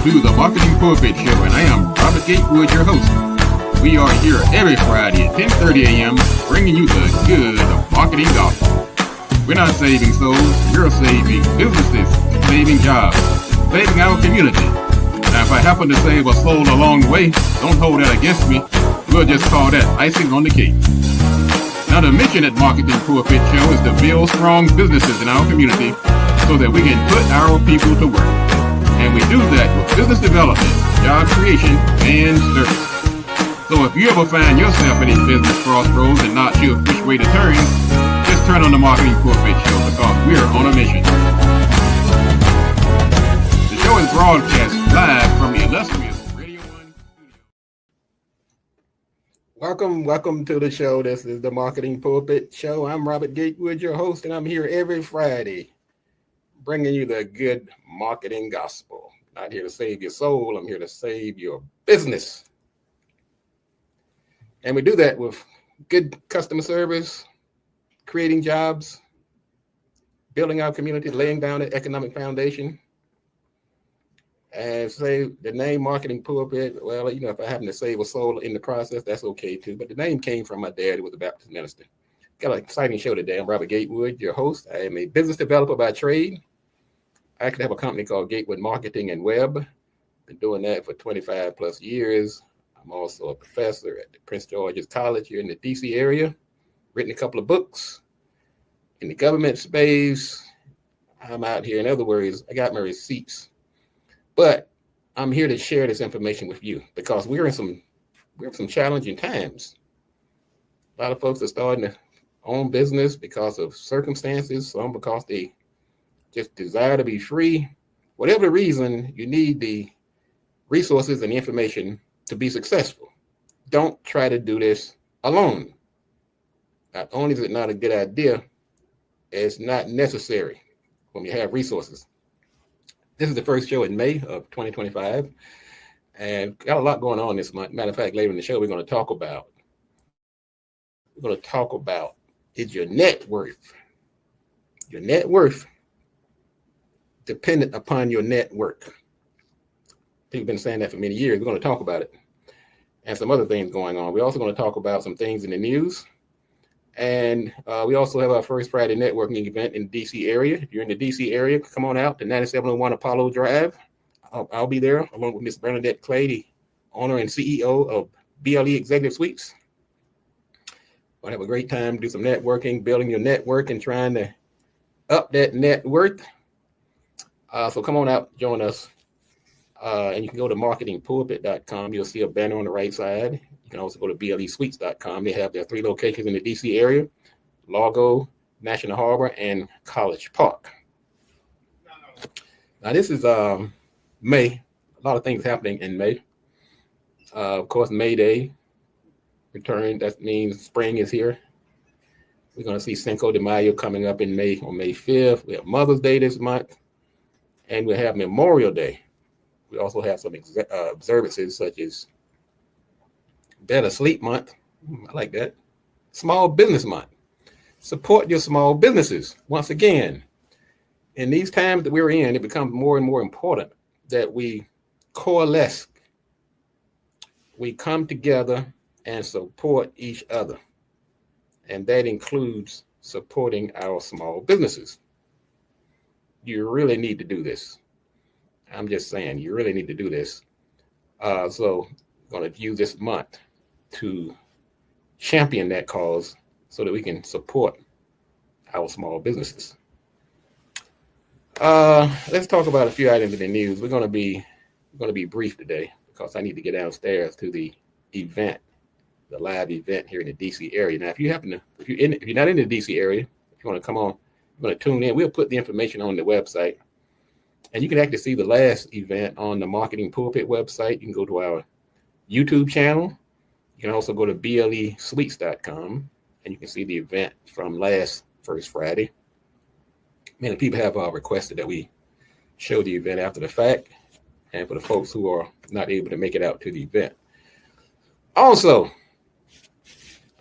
to the Marketing Pulpit Show, and I am Robert Gatewood, your host. We are here every Friday at 10:30 a.m. bringing you the good of marketing gospel. We're not saving souls, we're saving businesses, saving jobs, saving our community. Now, if I happen to save a soul along the way, don't hold that against me. We'll just call that icing on the cake. Now, the mission at Marketing Pulpit Show is to build strong businesses in our community so that we can put our people to work. And we do that with business development, job creation, and service. So if you ever find yourself in a business crossroads and not sure which way to turn, just turn on the Marketing Pulpit Show because we're on a mission. The show is broadcast live from the illustrious Radio 1 studio. Welcome to the show. This is the Marketing Pulpit Show. I'm Robert Gatewood, your host, and I'm here every Friday bringing you the good marketing gospel. Not here to save your soul. I'm here to save your business. And we do that with good customer service, creating jobs, building our community, laying down an economic foundation. And say the name Marketing Pulpit, well, if I happen to save a soul in the process, that's okay too. But the name came from my dad, who was a Baptist minister. Got an exciting show today. I'm Robert Gatewood, your host. I am a business developer by trade. I actually have a company called Gatewood Marketing and Web. Been doing that for 25 plus years. I'm also a professor at the Prince George's College here in the DC area. Written a couple of books in the government space. I'm out here. In other words, I got my receipts. But I'm here to share this information with you because we're in some challenging times. A lot of folks are starting to own business because of circumstances, some because they just desire to be free. Whatever the reason, you need the resources and the information to be successful. Don't try to do this alone. Not only is it not a good idea, it's not necessary when you have resources. This is the first show in May of 2025, and got a lot going on this month. Matter of fact, later in the show, we're going to talk about is your net worth dependent upon your network. People have been saying that for many years. We're going to talk about it and some other things going on. We're also going to talk about some things in the news. And we also have our first Friday networking event in the DC area. If you're in the DC area, come on out to 9701 Apollo Drive. I'll be there along with Miss Bernadette Clay, the owner and CEO of BLE Executive Suites. We'll have a great time, do some networking, building your network and trying to up that net worth. So come on out, join us. And you can go to marketingpulpit.com. You'll see a banner on the right side. You can also go to blesuites.com. They have their 3 locations in the DC area: Largo, National Harbor, and College Park. Now, this is May. A lot of things happening in May. Of course, May Day return. That means spring is here. We're going to see Cinco de Mayo coming up in May on May 5th. We have Mother's Day this month. And we have Memorial Day. We also have some observances such as Better Sleep Month. I like that. Small Business Month. Support your small businesses. Once again, in these times that we're in, it becomes more and more important that we coalesce. We come together and support each other. And that includes supporting our small businesses. You really need to do this. I'm just saying, you really need to do this. So I'm going to use this month to champion that cause so that we can support our small businesses. Let's talk about a few items in the news. We're going to be brief today because I need to get downstairs to the event, the live event here in the DC area. Now, if you're not in the DC area, if you want to come on, you're going to tune in. We'll put the information on the website. And you can actually see the last event on the Marketing Pulpit website. You can go to our YouTube channel. You can also go to blesuites.com and you can see the event from last first Friday. Many people have requested that we show the event after the fact, and for the folks who are not able to make it out to the event. Also,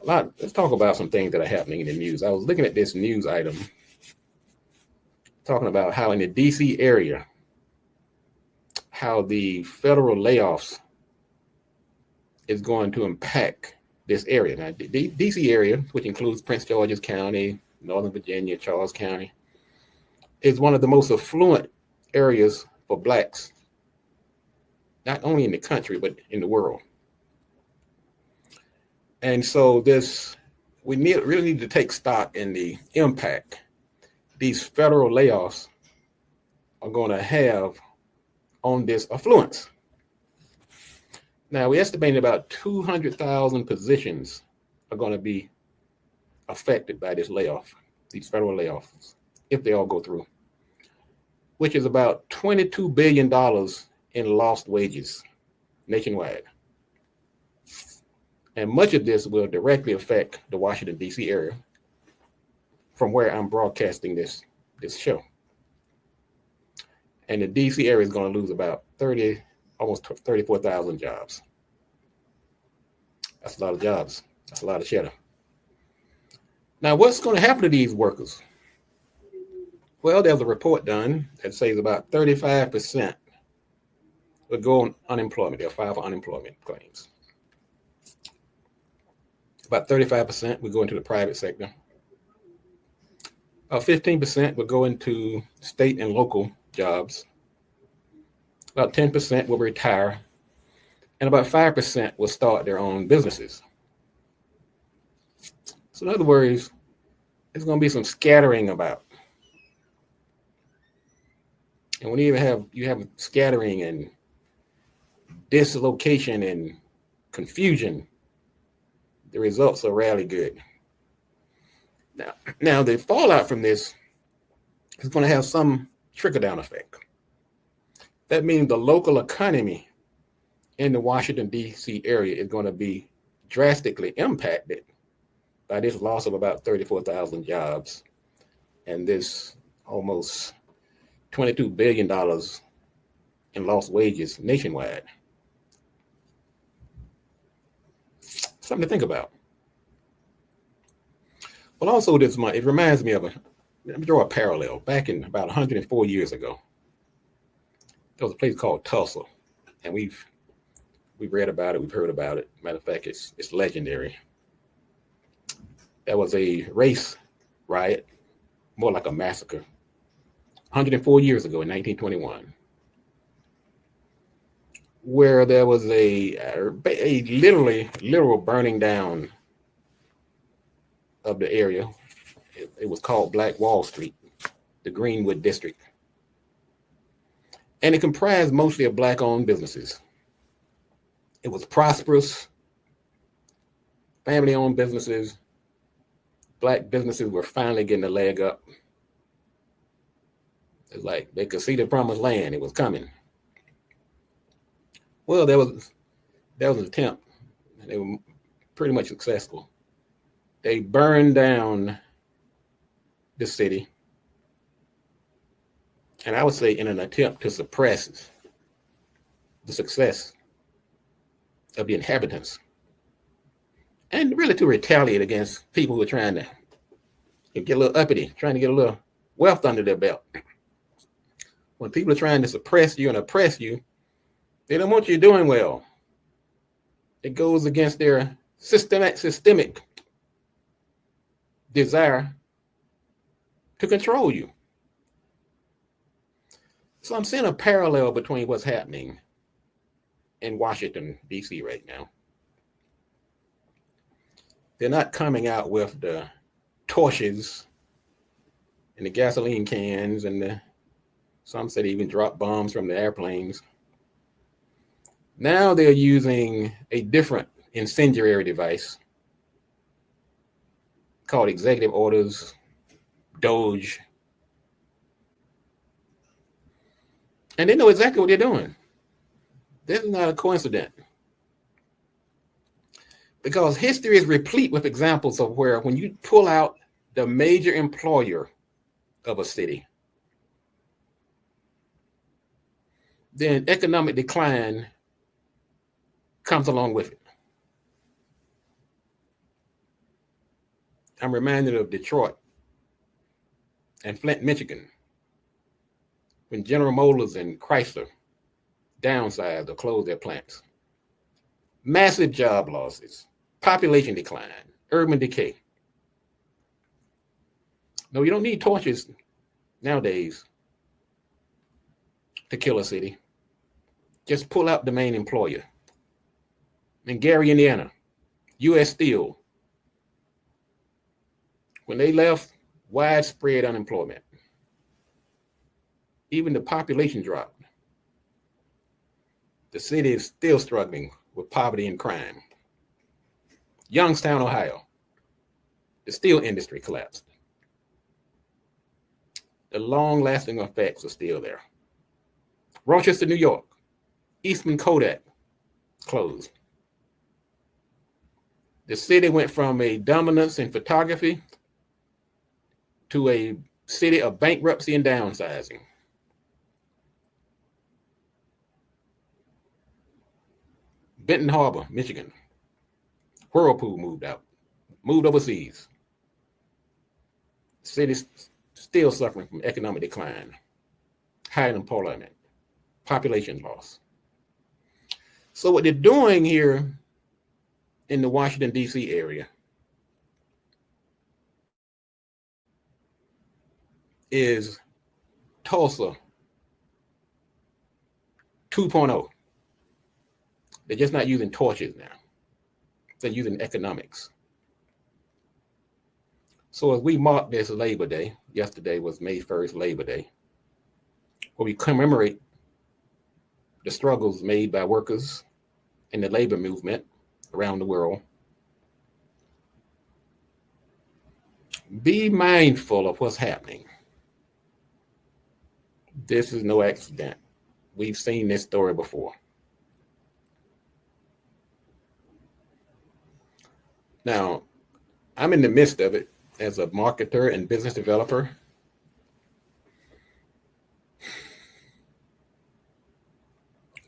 let's talk about some things that are happening in the news. I was looking at this news item talking about how in the DC area, how the federal layoffs is going to impact this area. Now, the DC area, which includes Prince George's County, Northern Virginia, Charles County, is one of the most affluent areas for blacks, not only in the country, but in the world. And so we really need to take stock in the impact these federal layoffs are going to have on this affluence. Now, we estimated about 200,000 positions are going to be affected by this layoff, these federal layoffs, if they all go through, which is about $22 billion in lost wages nationwide. And much of this will directly affect the Washington, D.C. area from where I'm broadcasting this show. And the D.C. area is going to lose about almost 34,000 jobs. That's a lot of jobs. That's a lot of cheddar. Now, what's going to happen to these workers? Well, there's a report done that says about 35% will go on unemployment. They'll file for unemployment claims. About 35% will go into the private sector. About 15% will go into state and local jobs. About 10% will retire. And about 5% will start their own businesses. So in other words, there's going to be some scattering about. And when you have scattering and dislocation and confusion, the results are rarely good. Now the fallout from this is going to have some trickle-down effect. That means the local economy in the Washington, D.C. area is going to be drastically impacted by this loss of about 34,000 jobs and this almost $22 billion in lost wages nationwide. Something to think about. Well, also this month, it reminds me of let me draw a parallel. Back in about 104 years ago, there was a place called Tulsa, and we've read about it, we've heard about it. Matter of fact, it's legendary. There was a race riot, more like a massacre, 104 years ago in 1921, where there was a literal burning down of the area. It was called Black Wall Street, the Greenwood District. And it comprised mostly of Black-owned businesses. It was prosperous, family-owned businesses. Black businesses were finally getting a leg up. It's like they could see the promised land. It was coming. Well, there was an attempt, and they were pretty much successful. They burned down the city, and I would say in an attempt to suppress the success of the inhabitants, and really to retaliate against people who are trying to get a little uppity, trying to get a little wealth under their belt. When people are trying to suppress you and oppress you, they don't want you doing well. It goes against their systemic desire to control you. So I'm seeing a parallel between what's happening in Washington, D.C. right now. They're not coming out with the torches and the gasoline cans and some said even drop bombs from the airplanes. Now they're using a different incendiary device called executive orders, DOGE. And they know exactly what they're doing. This is not a coincidence. Because history is replete with examples of where when you pull out the major employer of a city, then economic decline comes along with it. I'm reminded of Detroit and Flint, Michigan, when General Motors and Chrysler downsize or close their plants. Massive job losses, population decline, urban decay. No, you don't need torches nowadays to kill a city. Just pull out the main employer. In Gary, Indiana, U.S. Steel, when they left, widespread unemployment. Even the population dropped. The city is still struggling with poverty and crime. Youngstown, Ohio, the steel industry collapsed. The long-lasting effects are still there. Rochester, New York, Eastman Kodak closed. The city went from a dominance in photography to a city of bankruptcy and downsizing. Benton Harbor, Michigan, Whirlpool moved overseas. City's still suffering from economic decline, high unemployment, population loss. So what they're doing here in the Washington, D.C. area is Tulsa 2.0. They're just not using torches now. They're using economics. So as we mark this Labor Day, yesterday was May 1st, Labor Day, where we commemorate the struggles made by workers in the labor movement around the world. Be mindful of what's happening. This is no accident. We've seen this story before. Now, I'm in the midst of it as a marketer and business developer.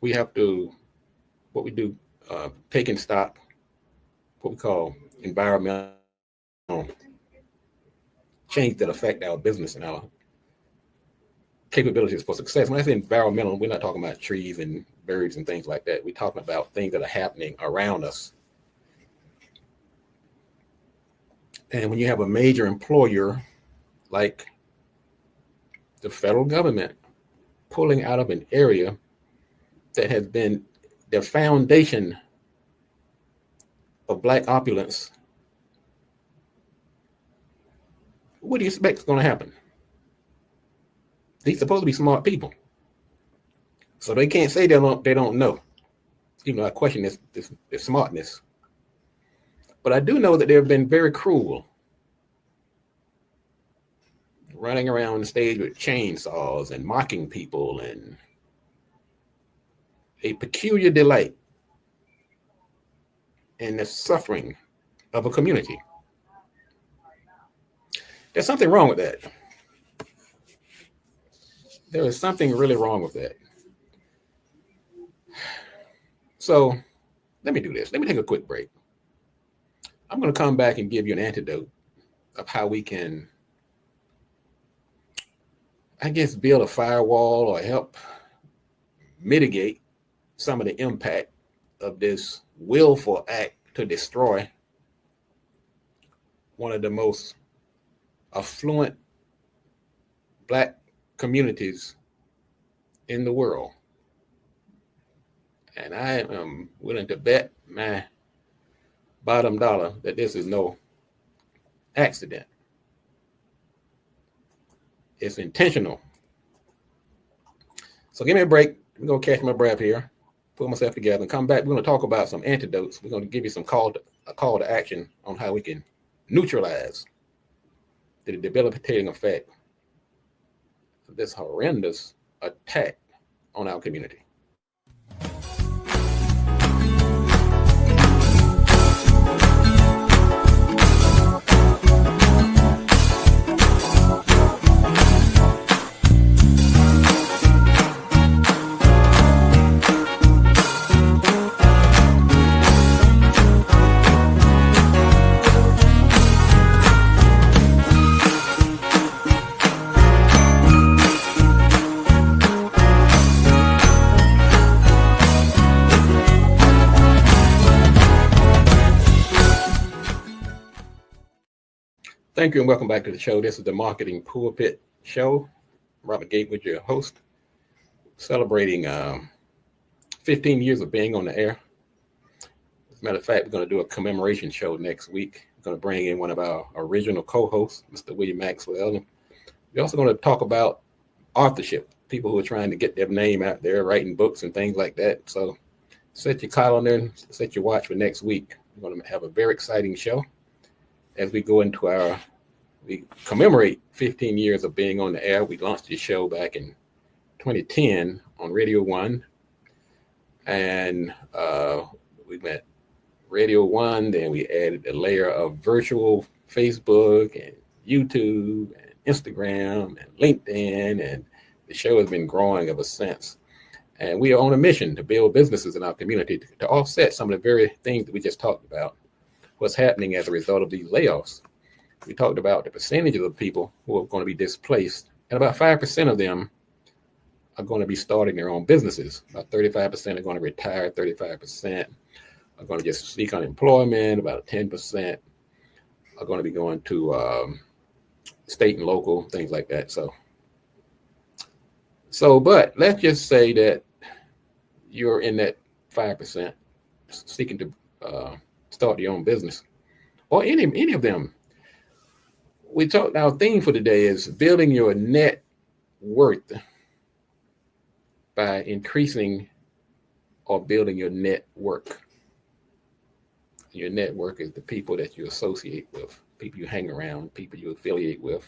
We have to, take in stock, what we call environmental change that affect our business and our capabilities for success. When I say environmental, we're not talking about trees and birds and things like that. We're talking about things that are happening around us. And when you have a major employer like the federal government pulling out of an area that has been the foundation of Black opulence, what do you expect is going to happen? These supposed to be smart people, so they can't say they don't know. Even though I question this smartness, but I do know that they've been very cruel, running around the stage with chainsaws and mocking people, and a peculiar delight in the suffering of a community. There's something wrong with that. There is something really wrong with that. So let me do this. Let me take a quick break. I'm going to come back and give you an antidote of how we can, I guess, build a firewall or help mitigate some of the impact of this willful act to destroy one of the most affluent Black communities in the world. And I am willing to bet my bottom dollar that this is no accident. It's intentional. So give me a break. I'm going to catch my breath here, put myself together, and come back. We're going to talk about some antidotes. We're going to give you a call to action on how we can neutralize the debilitating effect of this horrendous attack on our community. Thank you and welcome back to the show. This is the Marketing Pulpit Show. Robert Gatewood, your host, celebrating 15 years of being on the air. As a matter of fact, we're going to do a commemoration show next week. We're going to bring in one of our original co-hosts, Mr. William Maxwell. And we're also going to talk about authorship, people who are trying to get their name out there, writing books and things like that. So set your calendar and set your watch for next week. We're going to have a very exciting show as we go into we commemorate 15 years of being on the air. We launched this show back in 2010 on Radio 1. And we went Radio 1, then we added a layer of virtual Facebook and YouTube and Instagram and LinkedIn, and the show has been growing ever since. And we are on a mission to build businesses in our community to offset some of the very things that we just talked about, what's happening as a result of these layoffs. We talked about the percentages of people who are going to be displaced, and about 5% of them are going to be starting their own businesses. About 35% are going to retire, 35% are going to just seek unemployment, about 10% are going to be going to state and local, things like that. But let's just say that you're in that 5% seeking to start your own business, or any of them. Our theme for today is building your net worth by increasing or building your network. Your network is the people that you associate with, people you hang around, people you affiliate with.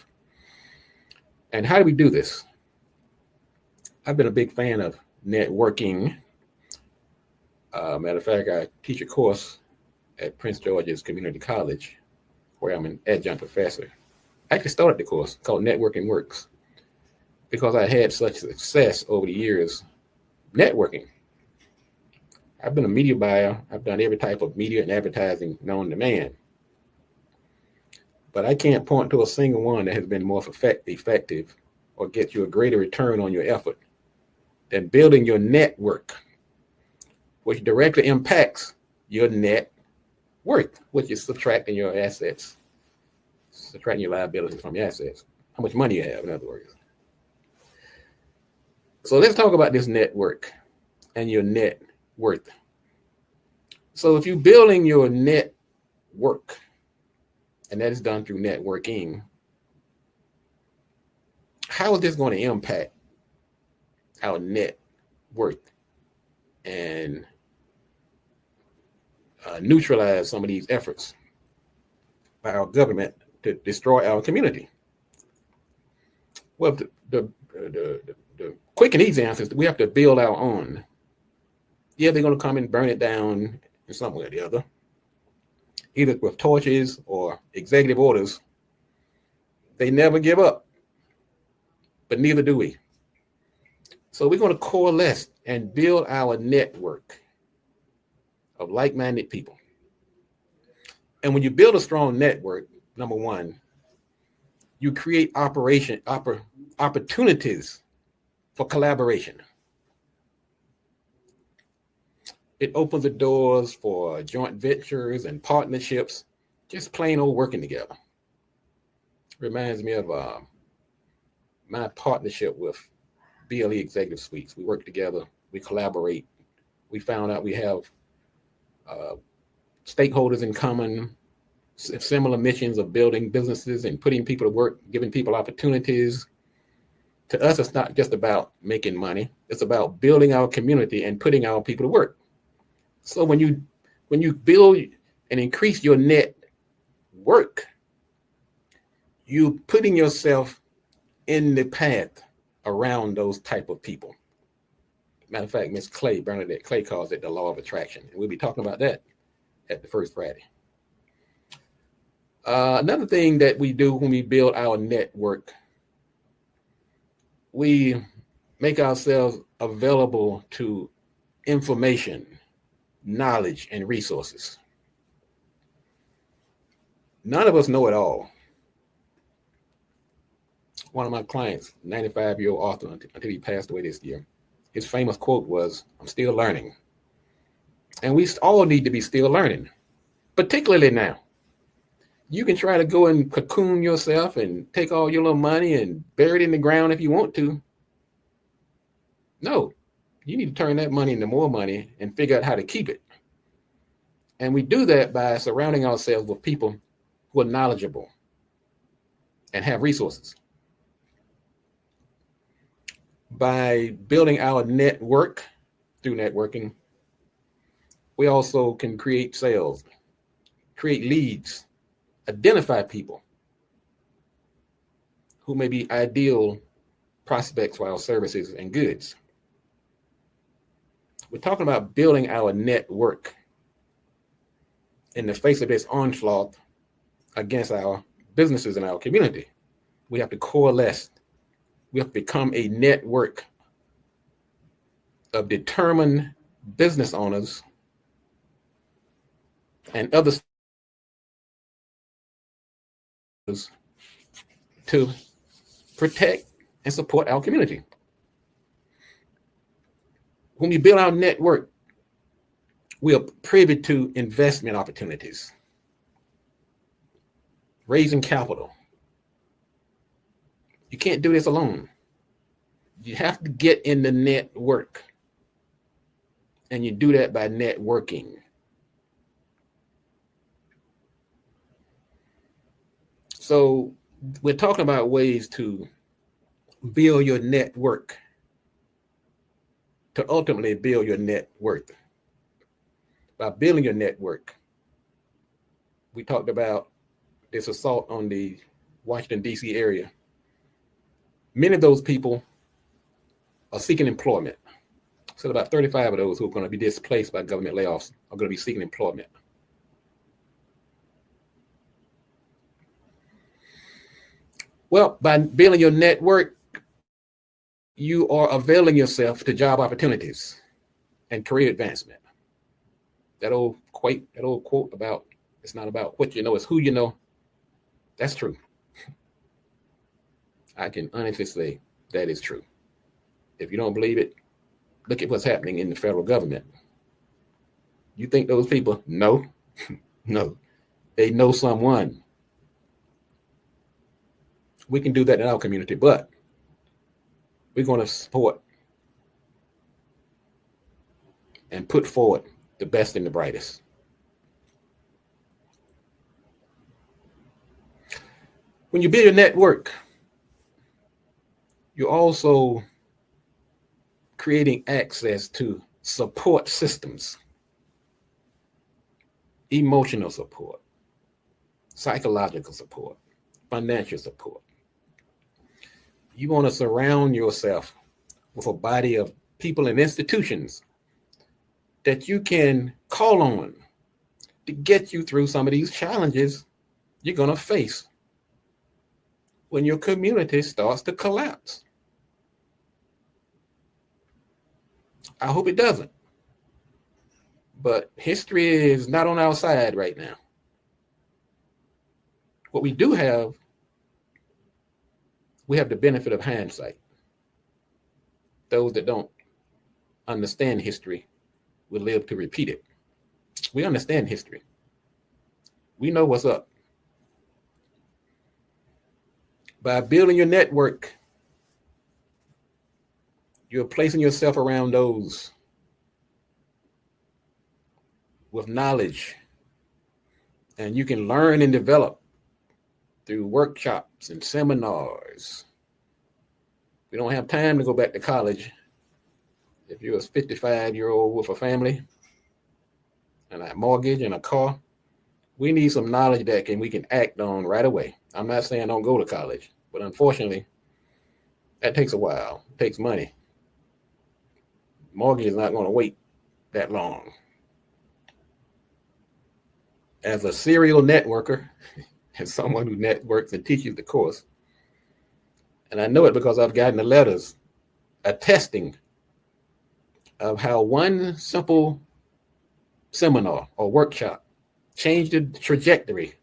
And how do we do this? I've been a big fan of networking. Matter of fact, I teach a course at Prince George's Community College where I'm an adjunct professor. I actually started the course called Networking Works because I had such success over the years networking. I've been a media buyer. I've done every type of media and advertising known to man. But I can't point to a single one that has been more effective or get you a greater return on your effort than building your network, which directly impacts your net worth, which is subtracting your assets, subtracting your liabilities from your assets, how much money you have, in other words. So let's talk about this network and your net worth. So if you're building your net work, and that is done through networking, how is this going to impact our net worth and neutralize some of these efforts by our government to destroy our community? Well, the quick and easy answer is that we have to build our own. Yeah, they're going to come and burn it down in some way or the other, either with torches or executive orders. They never give up, but neither do we. So we're going to coalesce and build our network of like-minded people. And when you build a strong network, number one, you create opportunities for collaboration. It opens the doors for joint ventures and partnerships, just plain old working together. Reminds me of my partnership with BLE Executive Suites. We work together, we collaborate. We found out we have stakeholders in common, similar missions of building businesses and putting people to work, giving people opportunities. To us, it's not just about making money. It's about building our community and putting our people to work. So when you build and increase your net work, you putting yourself in the path around those type of people. Matter of fact, Miss Bernadette Clay calls it the law of attraction. And we'll be talking about that at the first Friday. Another thing that we do when we build our network, we make ourselves available to information, knowledge, and resources. None of us know it all. One of my clients, 95-year-old author until he passed away this year, his famous quote was, "I'm still learning." And we all need to be still learning, particularly now. You can try to go and cocoon yourself and take all your little money and bury it in the ground if you want to. No, you need to turn that money into more money and figure out how to keep it. And we do that by surrounding ourselves with people who are knowledgeable and have resources. By building our network through networking, we also can create sales, create leads, identify people who may be ideal prospects for our services and goods. We're talking about building our network in the face of this onslaught against our businesses in our community. We have to coalesce. We have to become a network of determined business owners and others to protect and support our community. When we build our network, we are privy to investment opportunities, raising capital. You can't do this alone. You have to get in the network, and you do that by networking. So we're talking about ways to build your network, to ultimately build your net worth. By building your network, we talked about this assault on the Washington, D.C. area. Many of those people are seeking employment. So about 35 of those who are going to be displaced by government layoffs are going to be seeking employment. Well, by building your network, you are availing yourself to job opportunities and career advancement. That old quote about it's not about what you know, it's who you know. That's true. I can honestly say that is true. If you don't believe it, look at what's happening in the federal government. You think those people know? No, they know someone. We can do that in our community, but we're going to support and put forward the best and the brightest. When you build your network, you're also creating access to support systems, emotional support, psychological support, financial support. You want to surround yourself with a body of people and institutions that you can call on to get you through some of these challenges you're going to face when your community starts to collapse. I hope it doesn't. But history is not on our side right now. What we do have, we have the benefit of hindsight. Those that don't understand history will live to repeat it. We understand history. We know what's up. By building your network, you're placing yourself around those with knowledge, and you can learn and develop through workshops and seminars. We don't have time to go back to college. If you're a 55-year-old with a family and a mortgage and a car, we need some knowledge that we can act on right away. I'm not saying don't go to college, but unfortunately, that takes a while. It takes money. Mortgage is not going to wait that long. As a serial networker, as someone who networks and teaches the course, and I know it because I've gotten the letters attesting of how one simple seminar or workshop changed the trajectory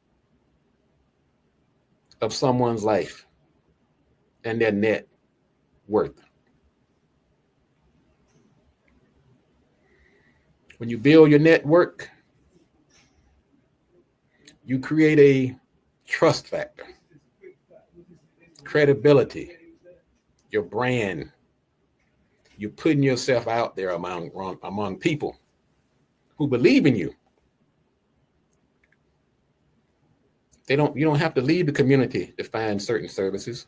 of someone's life and their net worth. When you build your network, you create a trust factor, credibility, your brand. You're putting yourself out there among people who believe in you. You don't have to leave the community to find certain services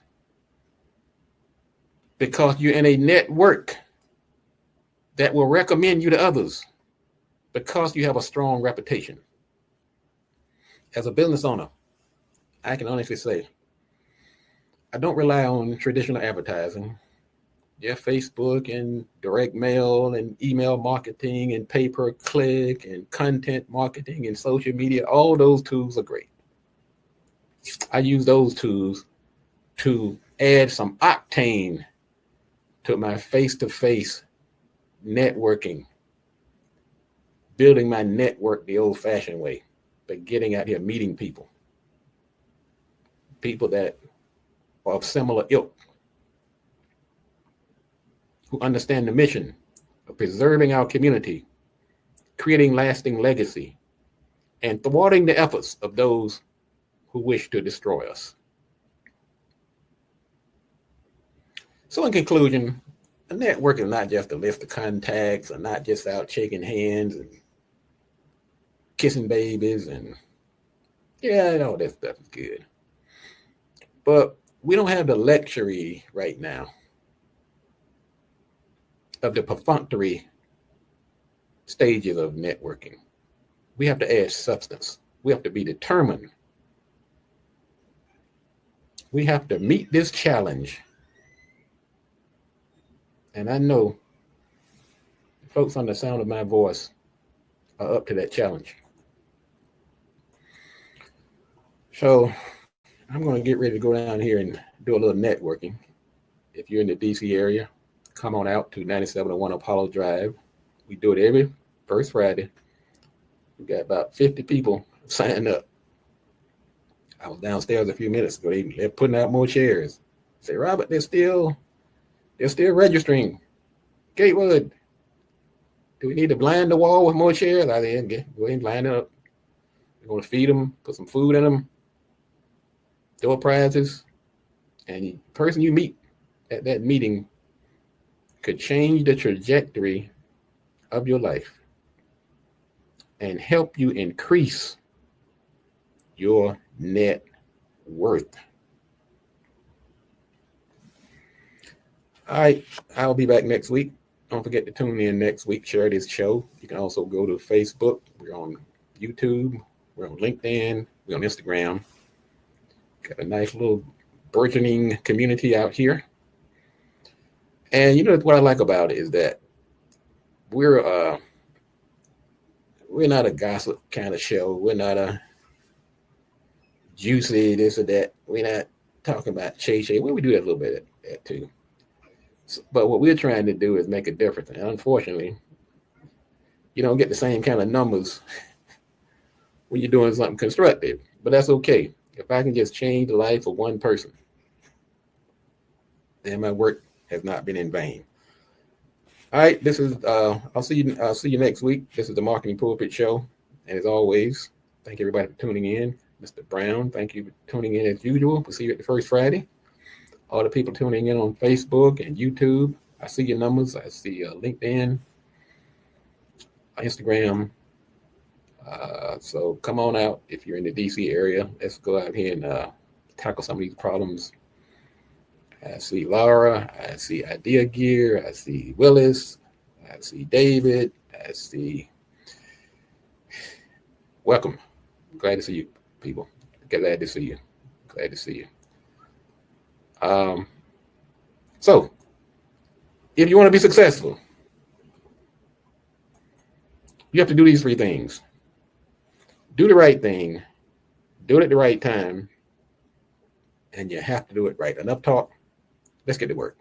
because you're in a network that will recommend you to others because you have a strong reputation. As a business owner, I can honestly say I don't rely on traditional advertising. Yeah, Facebook and direct mail and email marketing and pay-per-click and content marketing and social media, all those tools are great. I use those tools to add some octane to my face-to-face networking, building my network the old-fashioned way, but getting out here, meeting people that are of similar ilk, who understand the mission of preserving our community, creating lasting legacy, and thwarting the efforts of those who wish to destroy us. So in conclusion, a network is not just a list of contacts, or not just out shaking hands and kissing babies, and yeah, all that stuff is good. But we don't have the luxury right now of the perfunctory stages of networking. We have to add substance. We have to be determined. We have to meet this challenge. And I know folks on the sound of my voice are up to that challenge. So I'm going to get ready to go down here and do a little networking. If you're in the DC area, come on out to 9701 Apollo Drive. We do it every first Friday. We got about 50 people signed up. I was downstairs a few minutes ago. They're putting out more chairs. I say, Robert, they're still registering. Gatewood, do we need to blind the wall with more chairs? I said, go ahead and line it up. We're going to feed them, put some food in them, door prizes, and the person you meet at that meeting could change the trajectory of your life and help you increase your net worth. All right, I'll be back next week. Don't forget to tune in next week, share this show. You can also go to Facebook. We're on YouTube. We're on LinkedIn. We're on Instagram. Got a nice little burgeoning community out here. And you know what I like about it is that we're not a gossip kind of show. We're not a juicy this or that. We're not talking about Shay. Well, we do that a little bit of that too. But what we're trying to do is make a difference. And unfortunately, you don't get the same kind of numbers when you're doing something constructive. But that's okay. If I can just change the life of one person, then my work has not been in vain. All right, this is I'll see you next week. This is the Marketing Pulpit Show. And as always, thank everybody for tuning in. Mr. Brown, thank you for tuning in as usual. We'll see you at the first Friday. All the people tuning in on Facebook and YouTube, I see your numbers. I see LinkedIn, Instagram. So come on out if you're in the DC area. Let's go out here and tackle some of these problems. I see Laura. I see Idea Gear. I see Willis. I see David. I see. Welcome. Glad to see you, people. Glad to see you. Glad to see you. So if you want to be successful, you have to do these three things. Do the right thing, do it at the right time, and you have to do it right. Enough talk. Let's get to work.